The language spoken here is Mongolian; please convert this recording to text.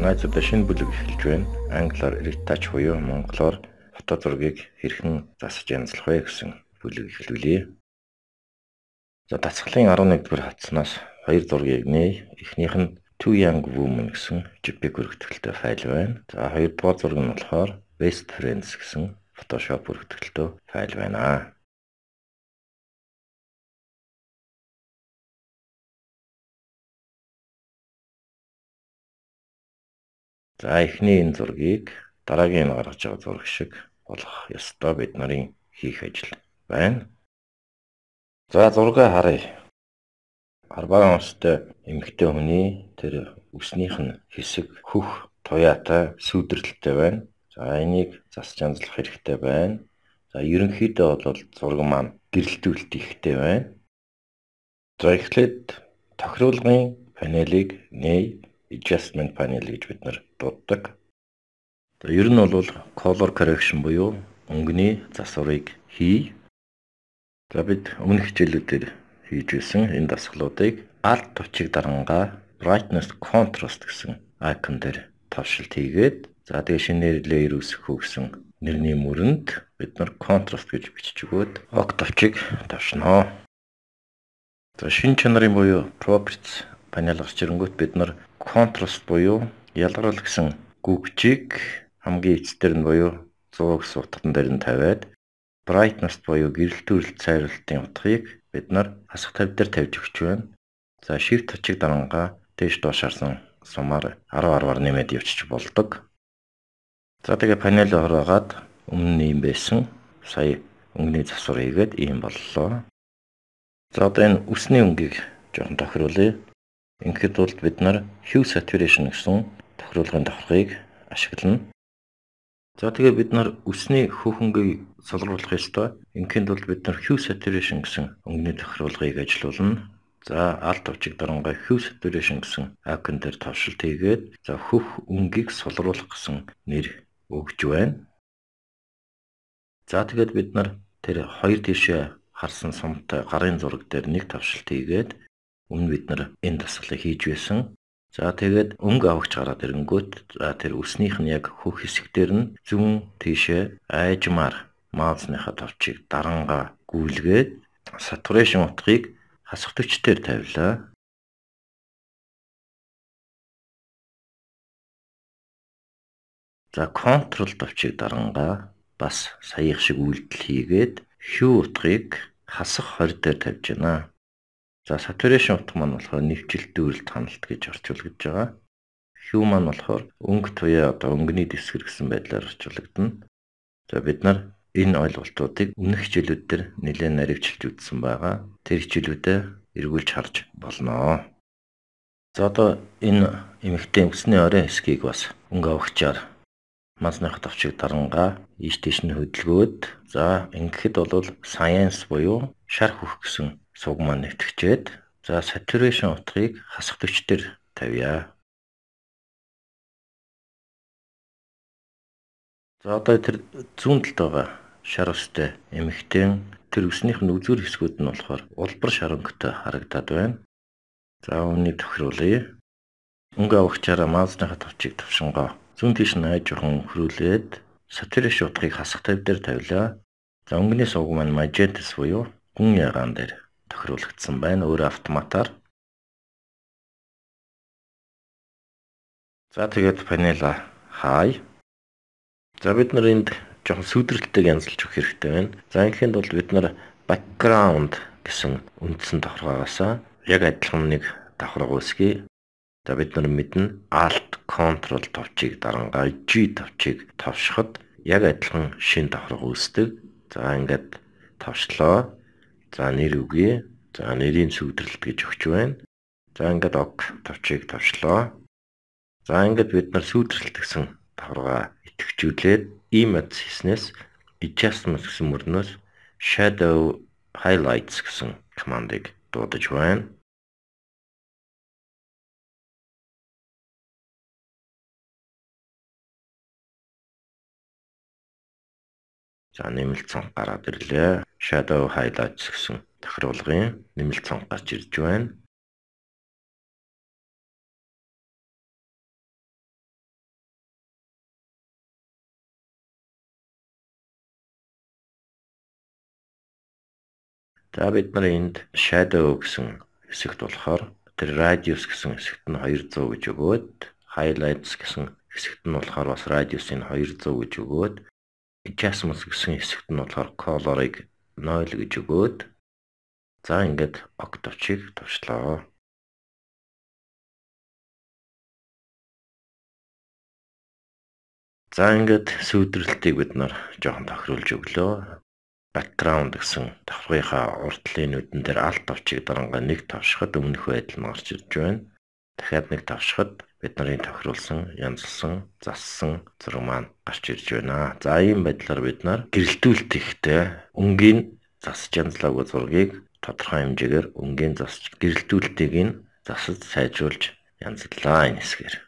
Найзуудаа шинэ бүлэг эхэлж байна. Англиар retouch буюу монголоор фото зургийг хэрхэн засаж янзлах вэ гэсэн бүлэг эхлүүлье. За дасгалын 11-р хатснаас 2 зургийг нээ. Эхнийх нь Too Young Woman гэсэн JPEG хүргэтгэлтэй файл байна. За 2-р зураг нь болохоор Best Friends гэсэн Photoshop хүргэтгэлтэй файл байна. За эхний энэ зургийг дараагийн гаргаж байгаа зураг шиг болгох ёстой бид нарын хийх ажил байна. За зургаа харъя. 60 настай эмэгтэй хүний тэр үснийх нь хэсэг хөх туяатай сүйдрэлтэй байна. За энийг засч янзлах хэрэгтэй байна. За ерөнхийдөө бол зураг маань гэрэлтүүлэлт ихтэй байна. За эхлээд тохируулгын панелыг нээ. Adjustment panel гэж бид нар дууддаг. За ер нь бол color correction буюу өнгөний засварыг хий. За бид өмнөх хичээлүүдээр хийж байсан энэ дасгалуудыг Alt товчиг дарангаа brightness contrast гэсэн icon дээр тавшилт хийгээд за тэгээ шинээр layer үүсгэх гэсэн нэрний мөрөнд бид нар contrast гэж бичиж өгөөд ok товчиг тавшнаа. За шинэ чанарын буюу properties панел гарч ирэнгүүт бид нар contrast буюу ялгарл гэсэн гүгжийг хамгийн эцдэр нь буюу 100 гэсэн утган дээр нь тавиад brightness буюу гэрэлтүүлэлт сайруулалтын утгыг бид нар хасах тавь дээр тавьж өгч байна. За shift товчиг дарангаа дээш доош харсан сумаар 10-10-аар нэмээд явчих болдог. За тэгээ панел ороогаад өмнө нь юм байсан. Сая өнгөний засвар хийгээд ийм боллоо. За одоо энэ үсний өнгийг жоохон тохируулъя. Ингээд бол бид нар hue saturation гэсэн тохируулгын давхаргыг ашиглана. За тэгээ бид нар үсний хөхөнгийг солируулах ёстой. Ингээд бол бид нар hue saturation гэсэн өнгөний тохируулгыг ажилуулна. За Alt товчиг дарангаа hue saturation гэсэн icon дээр тавшилт хийгээд за хөх өнгийг солируулах гэсэн нэр өгж байна. За тэгээд бид нар тэр хоёр тишээ харсан сумтай гарын зураг дээр нэг тавшилт хийгээд өмнө бид нар энэ дасгалыг хийж байсан. За тэгээд өнгө авахч гараад ирэнгүүт за тэр үснийх нь яг хөх хэсэгтэр нь зүүн тийшээ айжмаар маусныхаа товчийг дарангаа гүйлгээд saturation утгыг хасах төвчтөр тавилаа. За control товчийг дарангаа бас саях шиг үйлдэл хийгээд hue утгыг хасах 20 дээр тавьж байна. За saturation утга маань болохоор нэвчилт дүүрэлт ханалт гэж орчуулгдж байгаа. Hue маань болохоор өнгө туяа одоо өнгөний дэвсгэр гэсэн байдлаар орчуулгдана. За бид нар энэ ойлголтуудыг өмнөх хичээлүүд дээр нэлээд наривчилж үзсэн байгаа. Тэр хичээлүүдэд эргүүлж харж болно. За одоо энэ эмэгтэй үсний орой хэсгийг бас өнгө авахчаар масных товчиг дарангаа ийш тийш нь хөдөлгөөд за ингэхэд бол science буюу шар хөх гэсэн суг маань нэвтгчээд за saturation утгыг хасах төвчтөр тавья. За одоо тэр зүүн талд байгаа шар устай эмэгтэй тэр үснийх нь үзүүр хэсгүүд нь болохоор улбар шар өнгөтэй харагдаад байна. За үүнийг тохируулъя. Өнгө авахчаараа маусныхаа товчиг тавшингоо зүүн тийш нь айж жоохон хөрүүлээд saturation утгыг хасах тавь дээр тавилаа. За өнгөний суг маань magentas буюу гүн ягаан дээр тохируулагдсан байна. Өөрөө автоматар. За тэгээд панела хай. За бид нар энд жоохон сүйдрэлттэй янзлж өгөх хэрэгтэй байна. За ингэхэд бол бид нар background гэсэн үндсэн давхаргаасаа яг адилхан нэг давхарга үүсгэе. За бид нар мэднэ Alt Control товчиг дарангаа G товчиг тавшихад яг адилхан шинэ давхарга үүсдэг. За ингээд тавшлаа. За нэр өгье. За нэрийн сүйдрэлт гэж өгч байна. За ингээд ok товчиг тавшлаа. За ингээд бид нар сүйдрэлт гэсэн давхаргаа идэвхжүүлээд image хийснээс adjustment гэсэн мөрнөөс shadow highlights гэсэн командыг дуудаж байна. За нэмэлт цонх гараад ирлээ. Shadow highlights гэсэн тохируулгын нэмэлт цонх гарч ирж байна. За бид нар энд shadow гэсэн хэсэгт болохоор тэр radius гэсэн хэсэгт нь 200 гэж өгөөд highlights гэсэн хэсэгт нь болохоор бас radius-ыг 200 гэж өгөөд adjustments гэсэн хэсэгт нь болохоор color-ыг 0 гэж өгөөд за ингээд octave-чийг товчлоо. За ингээд сүйдрэлтийг бид нар жоохон тохируулж өглөө. Background гэсэн давхрынхаа урд линейдэн дээр alt авчиг дарангаа нэг тавшихад өмнөх байдал нь гарч ирж байна. Дахиад нэг тавшихад бид нарын тохируулсан, янзлсан, зассан зураг маань гарч ирж байна. За ийм байдлаар бид нар гэрэлтүүлэлт хийхдээ өнгийн засаж янзлаагүй зургийг тодорхой хэмжээгээр өнгийн засаж гэрэлтүүлэлтийг нь засаж сайжруулж янзлаа энэ хэсгээр.